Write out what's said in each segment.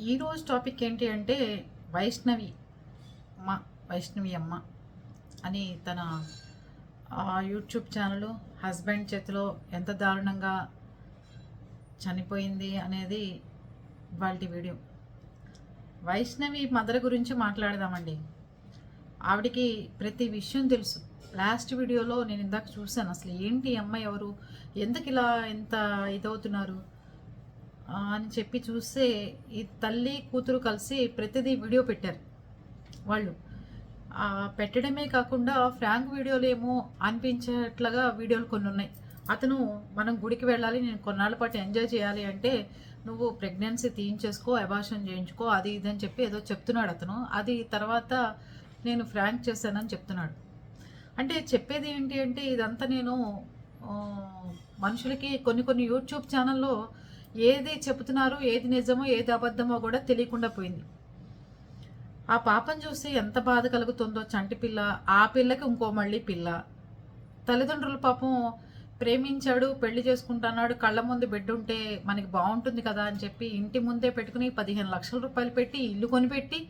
ఈరోజు టాపిక్ ఏంటి అంటే వైష్ణవి అమ్మ వైష్ణవి అమ్మ అని తన యూట్యూబ్ ఛానల్ హస్బెండ్ చేతిలో ఎంత దారుణంగా చనిపోయింది అనేది వాళ్ళ వీడియో. వైష్ణవి మదర్ గురించి మాట్లాడదామండి. ఆవిడికి ప్రతి విషయం తెలుసు. లాస్ట్ వీడియోలో నేను ఇందాక చూశాను, అసలు ఏంటి అమ్మ ఎవరు, ఎందుకు ఇలా ఎంత ఇదవుతున్నారు అని చెప్పి చూస్తే ఈ తల్లి కూతురు కలిసి ప్రతిదీ వీడియో పెట్టారు. వాళ్ళు పెట్టడమే కాకుండా ఫ్రాంక్ వీడియోలు ఏమో అనిపించేట్లుగా వీడియోలు కొన్ని ఉన్నాయి. అతను మనం గుడికి వెళ్ళాలి, నేను కొన్నాళ్ళ పాటు ఎంజాయ్ చేయాలి అంటే నువ్వు ప్రెగ్నెన్సీ తీయించేసుకో, అబార్షన్ చేయించుకో, అది ఇదని చెప్పి ఏదో చెప్తున్నాడు అతను. అది తర్వాత నేను ఫ్రాంక్ చేశానని చెప్తున్నాడు. అంటే చెప్పేది ఏంటి అంటే ఇదంతా నేను మనుషులకి కొన్ని యూట్యూబ్ ఛానల్లో ఏది చెబుతున్నారు, ఏది నిజమో ఏది అబద్ధమో కూడా తెలియకుండా పోయింది. ఆ పాపను చూసి ఎంత బాధ కలుగుతుందో. చంటి పిల్ల, ఆ పిల్లకి ఇంకో మళ్ళీ పిల్ల. తల్లిదండ్రులు పాపం ప్రేమించాడు, పెళ్లి చేసుకుంటున్నాడు, కళ్ళ ముందు బిడ్డ ఉంటే మనకి బాగుంటుంది కదా అని చెప్పి ఇంటి ముందే పెట్టుకుని 15 లక్షల రూపాయలు పెట్టి ఇల్లు కొనిపెట్టి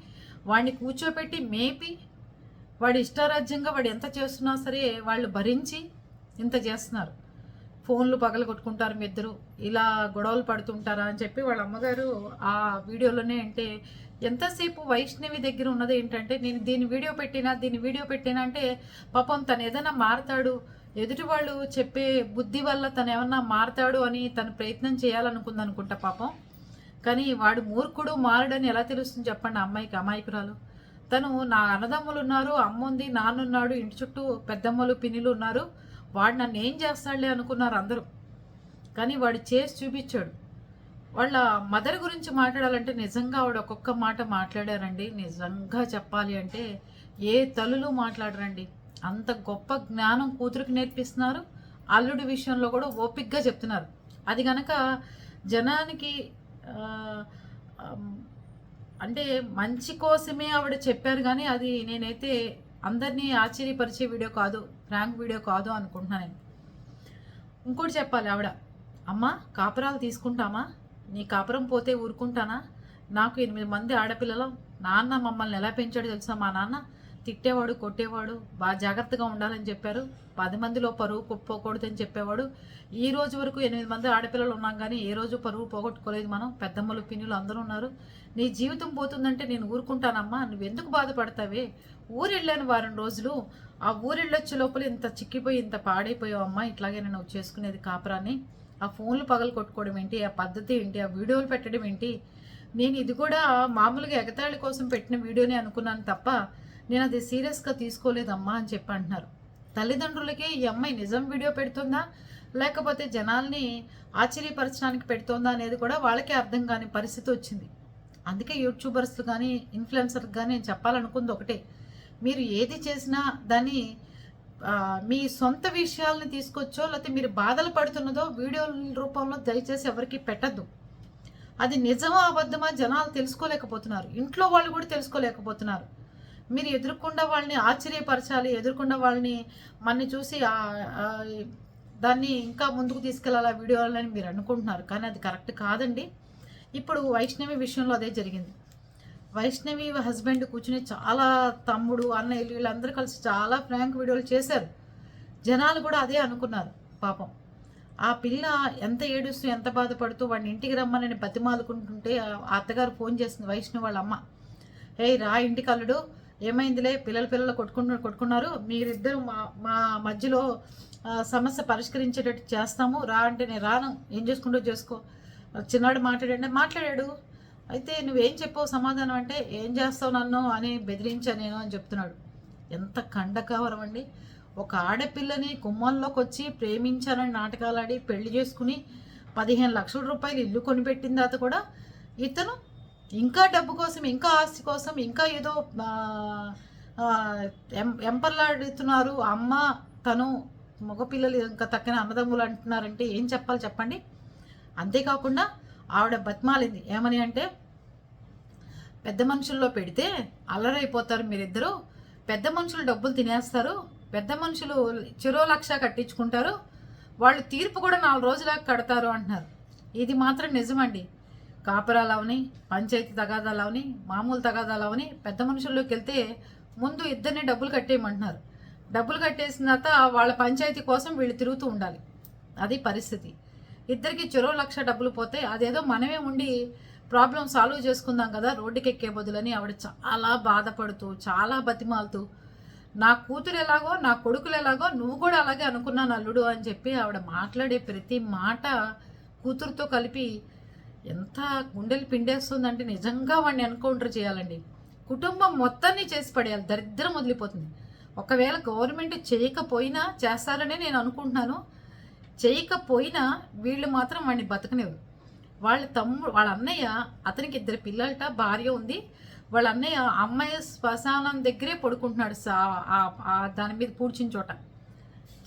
వాడిని కూర్చోపెట్టి మేపి వాడి ఇష్టారాజ్యంగా వాడు ఎంత చేస్తున్నా సరే వాళ్ళు భరించి ఇంత చేస్తున్నారు. ఫోన్లు పగల కొట్టుకుంటారు మీ ఇద్దరు, ఇలా గొడవలు పడుతుంటారా అని చెప్పి వాళ్ళ అమ్మగారు ఆ వీడియోలోనే. అంటే ఎంతసేపు వైష్ణవి దగ్గర ఉన్నది ఏంటంటే నేను దీని వీడియో పెట్టినా అంటే పాపం తను ఏదైనా మారతాడు, ఎదుటి వాళ్ళు చెప్పే బుద్ధి వల్ల తను ఏమన్నా మారతాడు అని తను ప్రయత్నం చేయాలనుకుంది అనుకుంటా పాపం. కానీ వాడు మూర్ఖుడు, మారడని ఎలా తెలుస్తుంది చెప్పండి అమ్మాయికి, అమాయకురాలు. తను నా అన్నదమ్ములు ఉన్నారు, అమ్మ ఉంది, నాన్నున్నాడు, ఇంటి చుట్టూ పెద్దమ్మలు పిన్నిలు ఉన్నారు, వాడు నన్ను ఏం చేస్తాడులే అనుకున్నారు అందరూ. కానీ వాడు చేసి చూపించాడు. వాళ్ళ మదర్ గురించి మాట్లాడాలంటే నిజంగా ఆవిడ ఒక్కొక్క మాట మాట్లాడారండి. నిజంగా చెప్పాలి అంటే ఏ తల్లులు మాట్లాడరండి. అంత గొప్ప జ్ఞానం కూతురికి నేర్పిస్తున్నారు. అల్లుడి విషయంలో కూడా ఓపిక్గా చెప్తున్నారు. అది కనుక జనానికి అంటే మంచి కోసమే ఆవిడ చెప్పారు. కానీ అది నేనైతే అందరినీ ఆశ్చర్యపరిచే వీడియో కాదు, ఫ్రాంక్ వీడియో కాదు అనుకుంటున్నాను నేను. ఇంకోటి చెప్పాలి ఆవిడ, అమ్మ కాపురాలు తీసుకుంటామా, నీ కాపురం పోతే ఊరుకుంటానా, నాకు 8 మంది ఆడపిల్లలు, నాన్న మమ్మల్ని ఎలా పెంచాడో తెలుసా, మా నాన్న తిట్టేవాడు, కొట్టేవాడు, బాగా జాగ్రత్తగా ఉండాలని చెప్పారు, 10 మందిలో పరువు పోకూడదని చెప్పేవాడు. ఈ రోజు వరకు 8 మంది ఆడపిల్లలు ఉన్నాం కానీ ఏ రోజు పరువు పోగొట్టుకోలేదు మనం, పెద్దమ్మలు పిన్నులు అందరూ ఉన్నారు. నీ జీవితం పోతుందంటే నేను ఊరుకుంటానమ్మా, నువ్వెందుకు బాధపడతావే, ఊరెళ్ళాను వారం రోజులు, ఆ ఊరెళ్ళొచ్చే లోపల ఇంత చిక్కిపోయి ఇంత పాడైపోయావు అమ్మా, ఇట్లాగే నేను చేసుకునేది కాపురాన్ని, ఆ ఫోన్లు పగలు కొట్టుకోవడం ఏంటి, ఆ పద్ధతి ఏంటి, ఆ వీడియోలు పెట్టడం ఏంటి, నేను ఇది కూడా మామూలుగా ఎగతాళి కోసం పెట్టిన వీడియోనే అనుకున్నాను తప్ప నేను అది సీరియస్గా తీసుకోలేదమ్మా అని చెప్పి అంటున్నారు. తల్లిదండ్రులకి ఈ అమ్మాయి నిజం వీడియో పెడుతుందా లేకపోతే జనాల్ని ఆశ్చర్యపరచడానికి పెడుతుందా అనేది కూడా వాళ్ళకే అర్థం కాని పరిస్థితి వచ్చింది. అందుకే యూట్యూబర్స్ కానీ ఇన్ఫ్లుయెన్సర్కి కానీ నేను చెప్పాలనుకుంది ఒకటే, మీరు ఏది చేసినా దాన్ని మీ సొంత విషయాలని తీసుకొచ్చో లేకపోతే మీరు బాధలు పడుతున్నదో వీడియోల రూపంలో దయచేసి ఎవరికి పెట్టద్దు. అది నిజమా అబద్ధమా జనాలు తెలుసుకోలేకపోతున్నారు, ఇంట్లో వాళ్ళు కూడా తెలుసుకోలేకపోతున్నారు. మీరు ఎదుర్కొండా వాళ్ళని ఆశ్చర్యపరచాలి, ఎదుర్కొండా వాళ్ళని మనని చూసి దాన్ని ఇంకా ముందుకు తీసుకెళ్ళాలి వీడియోలని మీరు అనుకుంటున్నారు. కానీ అది కరెక్ట్ కాదండి. ఇప్పుడు వైష్ణవి విషయంలో అదే జరిగింది. వైష్ణవి హస్బెండ్ కూర్చుని చాలా తమ్ముడు అన్నయ్యలు వీళ్ళందరూ కలిసి చాలా ఫ్రాంక్ వీడియోలు చేశారు. జనాలు కూడా అదే అనుకున్నారు. పాపం ఆ పిల్ల ఎంత ఏడుస్తూ ఎంత బాధపడుతూ వాడిని ఇంటికి రమ్మని బతిమాలుకుంటుంటే ఆ అత్తగారు ఫోన్ చేసింది వైష్ణవి వాళ్ళ అమ్మ, హే రా ఇంటికి అల్లుడు, ఏమైందిలే, పిల్లలు కొట్టుకున్నారు, మీరిద్దరు మా మధ్యలో సమస్య పరిష్కరించేటట్టు చేస్తాము, రా అంటే నేను రాను, ఏం చేసుకుంటూ చేసుకో. చిన్నాడు మాట్లాడాడు. అయితే నువ్వేం చెప్పావు సమాధానం అంటే, ఏం చేస్తావు నన్ను అని బెదిరించా నేను అని చెప్తున్నాడు. ఎంత కండకావరం అండి. ఒక ఆడపిల్లని కుమ్మంలోకి వచ్చి ప్రేమించాలని నాటకాలాడి పెళ్లి చేసుకుని 15 లక్షల రూపాయలు ఇల్లు కొనిపెట్టిన తర్వాత కూడా ఇతను ఇంకా డబ్బు కోసం, ఇంకా ఆస్తి కోసం, ఇంకా ఏదో ఎంపర్లాడుతున్నారు. అమ్మ తను మగపిల్లలు ఇంకా తక్కిన అన్నదమ్ములు అంటున్నారంటే ఏం చెప్పాలి చెప్పండి. అంతేకాకుండా ఆవిడ బతిమాలింది ఏమని అంటే, పెద్ద మనుషుల్లో పెడితే అల్లరైపోతారు మీరిద్దరూ, పెద్ద మనుషులు డబ్బులు తినేస్తారు, పెద్ద మనుషులు చెరో 1,00,000 కట్టించుకుంటారు, వాళ్ళు తీర్పు కూడా 4 రోజులకు కడతారు అంటున్నారు. ఇది మాత్రం నిజమండి. కాపురాలు అవని, పంచాయతీ తగాదాలు అవని, మామూలు తగాదాలు అవని, పెద్ద మనుషుల్లోకి వెళ్తే ముందు ఇద్దరిని డబ్బులు కట్టేయమంటున్నారు. డబ్బులు కట్టేసిన తర్వాత వాళ్ళ పంచాయతీ కోసం వీళ్ళు తిరుగుతూ ఉండాలి. అది పరిస్థితి. ఇద్దరికి చెరో 1,00,000 డబ్బులు పోతే అదేదో మనమే ఉండి ప్రాబ్లం సాల్వ్ చేసుకుందాం కదా రోడ్డుకి ఎక్కే బదులని ఆవిడ చాలా బాధపడుతూ, చాలా బతిమాలుతూ, నా కూతురు ఎలాగో నా కొడుకులు ఎలాగో నువ్వు కూడా అలాగే అనుకున్నాను అల్లుడు అని చెప్పి ఆవిడ మాట్లాడే ప్రతి మాట కూతురుతో కలిపి ఎంత గుండెలు పిండేస్తుందంటే నిజంగా వాడిని ఎన్కౌంటర్ చేయాలండి. కుటుంబం మొత్తాన్ని చేసి పడేయాలి, దరిద్రం వదిలిపోతుంది. ఒకవేళ గవర్నమెంట్ చేయకపోయినా చేస్తారనే నేను అనుకుంటున్నాను. చేయకపోయినా వీళ్ళు మాత్రం వాడిని బతకనివ్వరు. వాళ్ళ అన్నయ్య, అతనికి 2 పిల్లలట, భార్య ఉంది. వాళ్ళ అన్నయ్య అమ్మాయి శ్మశానం దగ్గరే పడుకుంటున్నాడు, దాని మీద పూడ్చిన చోట.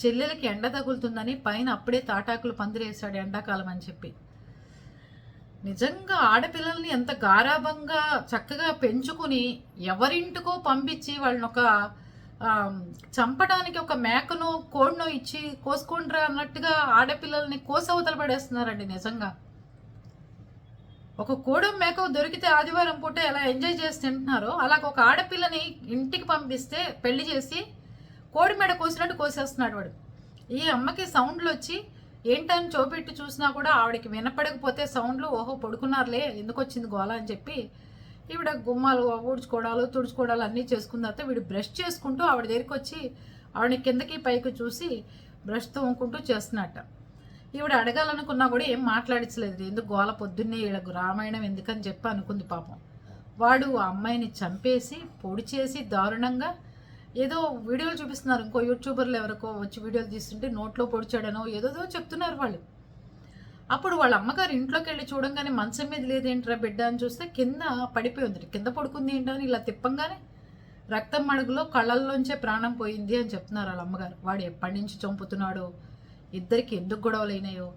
చెల్లెలకి ఎండ తగులుతుందని పైన అప్పుడే తాటాకులు పందిరేసాడు ఎండాకాలం అని చెప్పి. నిజంగా ఆడపిల్లల్ని ఎంత గారాభంగా చక్కగా పెంచుకుని ఎవరింటికో పంపించి వాళ్ళని ఒక చంపడానికి ఒక మేకనో కోడినో ఇచ్చి కోసుకుంటారా అన్నట్టుగా ఆడపిల్లల్ని కోసవతలు పడేస్తున్నారండి. నిజంగా ఒక కోడో మేక దొరికితే ఆదివారం పూట ఎలా ఎంజాయ్ చేసి తింటున్నారో అలాగ ఒక ఆడపిల్లని ఇంటికి పంపిస్తే పెళ్లి చేసి కోడి మెడ కోసినట్టు కోసేస్తున్నాడు వాడు. ఈ అమ్మకి సౌండ్లు వచ్చి ఏంటని చూపెట్టి చూసినా కూడా ఆవిడకి వినపడకపోతే సౌండ్లు, ఓహో పడుకున్నారులే ఎందుకు వచ్చింది గోల అని చెప్పి ఈవిడ గుమ్మాలు ఊడ్చుకోవడాలు తుడుచుకోవడాలు అన్నీ చేసుకున్న తర్వాత వీడు బ్రష్ చేసుకుంటూ ఆవిడ దగ్గరికి వచ్చి ఆవిడని కిందకి పైకి చూసి బ్రష్ తోముకుంటూ చేస్తున్నట్ట. ఈవిడ అడగాలనుకున్నా కూడా ఏం మాట్లాడించలేదు. ఎందుకు గోల పొద్దున్నే వీళ్ళకు రామాయణం ఎందుకని చెప్పి అనుకుంది పాపం. వాడు ఆ అమ్మాయిని చంపేసి పొడి చేసి దారుణంగా ఏదో వీడియోలు చూపిస్తున్నారు. ఇంకో యూట్యూబర్లు ఎవరికో వచ్చి వీడియోలు తీస్తుంటే నోట్లో పొడిచాడనో ఏదో చెప్తున్నారు వాళ్ళు. అప్పుడు వాళ్ళ అమ్మగారు ఇంట్లోకి వెళ్ళి చూడంగానే మంచం మీద లేదేంట్రా బిడ్డ అని చూస్తే కింద పడిపోయి ఉంది. కింద పడుకుంది ఏంటని ఇలా తిప్పంగానే రక్తం మడుగులో కళ్ళల్లోంచే ప్రాణం పోయింది అని చెప్తున్నారు వాళ్ళ అమ్మగారు. వాడు ఎప్పటి నుంచి చంపుతున్నాడో, ఇద్దరికి ఎందుకు గొడవలు అయినాయో.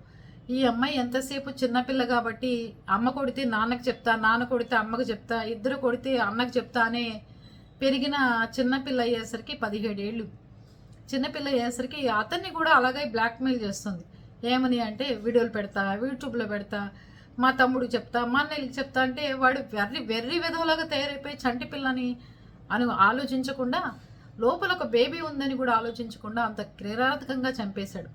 ఈ అమ్మాయి ఎంతసేపు చిన్నపిల్ల కాబట్టి అమ్మ కొడితే నాన్నకు చెప్తా, నాన్న కొడితే అమ్మకు చెప్తా, ఇద్దరు కొడితే అన్నకు చెప్తా అనే పెరిగిన చిన్నపిల్ల అయ్యేసరికి 17 ఏళ్ళు. చిన్నపిల్ల అయ్యేసరికి అతన్ని కూడా అలాగే బ్లాక్మెయిల్ చేస్తుంది. ఏమని అంటే వీడియోలు పెడతా, యూట్యూబ్లో పెడతా, మా తమ్ముడికి చెప్తా, మా అన్నయ్యకి చెప్తా అంటే వాడు వెర్రి విధవలాగా తయారైపోయి చంటి పిల్లని ఆలోచించకుండా, లోపల ఒక బేబీ ఉందని కూడా ఆలోచించకుండా అంత క్రీడాత్మకంగా చంపేశాడు.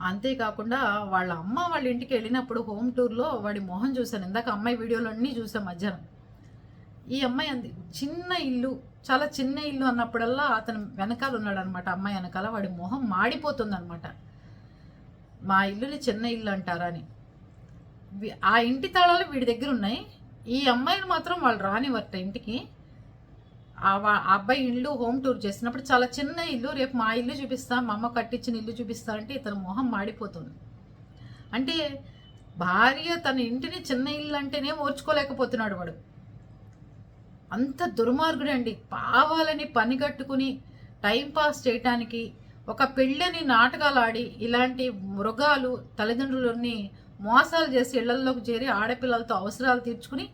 అంతేకాకుండా వాళ్ళ అమ్మ వాళ్ళ ఇంటికి వెళ్ళినప్పుడు హోమ్ టూర్లో వాడి మొహం చూశాను. ఇందాక అమ్మాయి వీడియోలు అన్నీ చూసాం మధ్యాహ్నం. ఈ అమ్మాయి అంది చిన్న ఇల్లు, చాలా చిన్న ఇల్లు అన్నప్పుడల్లా అతను వెనకాల ఉన్నాడు అనమాట. అమ్మాయి వెనకాల వాడి మొహం మాడిపోతుంది అనమాట. మా ఇల్లుని చిన్న ఇల్లు అంటారా అని. ఆ ఇంటి తాళాలు వీడి దగ్గర ఉన్నాయి. ఈ అమ్మాయిని మాత్రం వాళ్ళు రానివ్వట ఇంటికి. ఆ అబ్బాయి ఇల్లు హోమ్ టూర్ చేసినప్పుడు చాలా చిన్న ఇల్లు, రేపు మా ఇల్లు చూపిస్తా, మా అమ్మ కట్టించిన ఇల్లు చూపిస్తా అంటే ఇతను మొహం మాడిపోతుంది. అంటే భార్య తన ఇంటిని చిన్న ఇల్లు అంటేనే ఓర్చుకోలేకపోతున్నాడు వాడు. అంత దుర్మార్గుడు అండి. పావాలని పని కట్టుకుని టైంపాస్ చేయటానికి ఒక పెళ్ళని నాటకాలు ఆడి ఇలాంటి మృగాలు తల్లిదండ్రులని మోసాలు చేసి ఇళ్లల్లోకి చేరి ఆడపిల్లలతో అవసరాలు తీర్చుకుని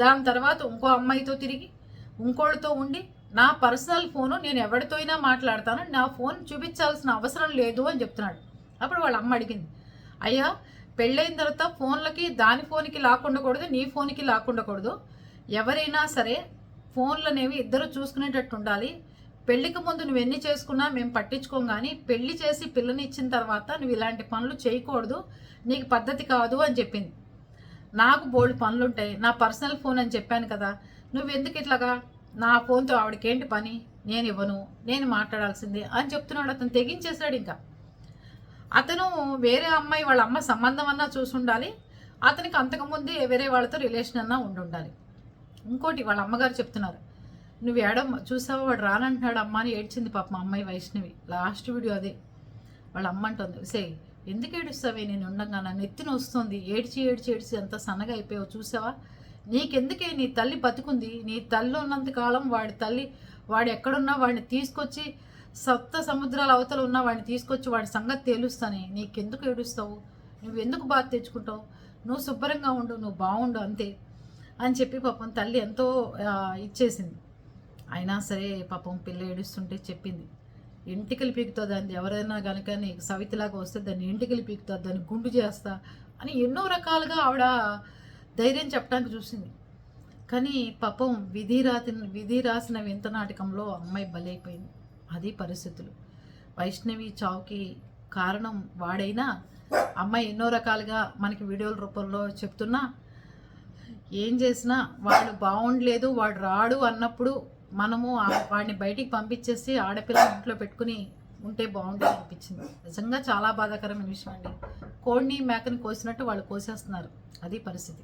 దాని తర్వాత ఇంకో అమ్మాయితో తిరిగి ఇంకోళ్ళతో ఉండి నా పర్సనల్ ఫోను నేను ఎవరితో అయినా మాట్లాడతాను, నా ఫోన్ చూపించాల్సిన అవసరం లేదు అని చెప్తున్నాడు. అప్పుడు వాళ్ళ అమ్మ అడిగింది, అయ్యా పెళ్ళైన తర్వాత ఫోన్లకి దాని ఫోన్కి లాక్కుండకూడదు, నీ ఫోన్కి లాక్కుండకూడదు. ఎవరైనా సరే ఫోన్లు అనేవి ఇద్దరు చూసుకునేటట్టు ఉండాలి. పెళ్ళికి ముందు నువ్వు ఎన్ని చేసుకున్నా మేము పట్టించుకోం, కానీ పెళ్లి చేసి పిల్లని ఇచ్చిన తర్వాత నువ్వు ఇలాంటి పనులు చేయకూడదు, నీకు పద్ధతి కాదు అని చెప్పింది. నాకు బోల్డ్ పనులు ఉంటాయి, నా పర్సనల్ ఫోన్ అని చెప్పాను కదా, నువ్వెందుకు ఇట్లాగా నా ఫోన్తో ఆవిడకేంటి పని, నేను ఇవ్వను, నేను మాట్లాడాల్సిందే అని చెప్తున్నాడు. అతను తెగించేశాడు. ఇంకా అతను వేరే అమ్మాయి వాళ్ళ అమ్మ సంబంధం అన్నా చూసి ఉండాలి, అతనికి అంతకుముందే వేరే వాళ్ళతో రిలేషన్ అన్నా ఉండాలి. ఇంకోటి వాళ్ళ అమ్మగారు చెప్తున్నారు, నువ్వు చూసావా వాడు రానంటున్నాడు అమ్మ అని ఏడ్చింది పాప మా అమ్మాయి వైష్ణవి. లాస్ట్ వీడియో అదే. వాళ్ళ అమ్మ అంటుంది, సే ఎందుకు ఏడుస్తావే, నేను ఉండగా నన్ను ఎత్తిన వస్తుంది, ఏడ్చి ఏడ్చి ఏడ్చి అంత సన్నగా అయిపోయావు చూసావా, నీకెందుకే, నీ తల్లి బతుకుంది, నీ తల్లి ఉన్నంతకాలం వాడు ఎక్కడున్నా వాడిని తీసుకొచ్చి సముద్రాల అవతల ఉన్న వాడిని తీసుకొచ్చి వాడి సంగతి తేలుస్తానే, నీకెందుకు ఏడుస్తావు, నువ్వెందుకు బాధ తెచ్చుకుంటావు, నువ్వు శుభ్రంగా ఉండు, నువ్వు బాగుండు అంతే అని చెప్పి పాపం తల్లి ఎంతో ఇచ్చేసింది. అయినా సరే పాపం పిల్ల ఏడుస్తుంటే చెప్పింది, ఇంటికలు పీకుతుంది అంది, ఎవరైనా కనుక నీకు సవితిలాగా వస్తే దాన్ని ఇంటికలు పీకుతుంది, దాన్ని గుండు చేస్తా, అని ఎన్నో రకాలుగా ఆవిడ ధైర్యం చెప్పడానికి చూసింది. కానీ పాపం విధి రాసిన వింత నాటకంలో అమ్మాయి బలైపోయింది. అది పరిస్థితులు. వైష్ణవి చావుకి కారణం వాడైనా అమ్మాయి ఎన్నో రకాలుగా మనకి వీడియోల రూపంలో చెప్తున్నా, ఏం చేసినా వాడు బాగుండలేదు, వాడు రాడు అన్నప్పుడు మనము వాడిని బయటికి పంపించేసి ఆడపిల్ల ఇంట్లో పెట్టుకుని ఉంటే బాగుండేది అనిపించింది. నిజంగా చాలా బాధాకరమైన విషయం అండి. కోడిని మేకని కోసినట్టు వాళ్ళు కోసేస్తున్నారు. అది పరిస్థితి.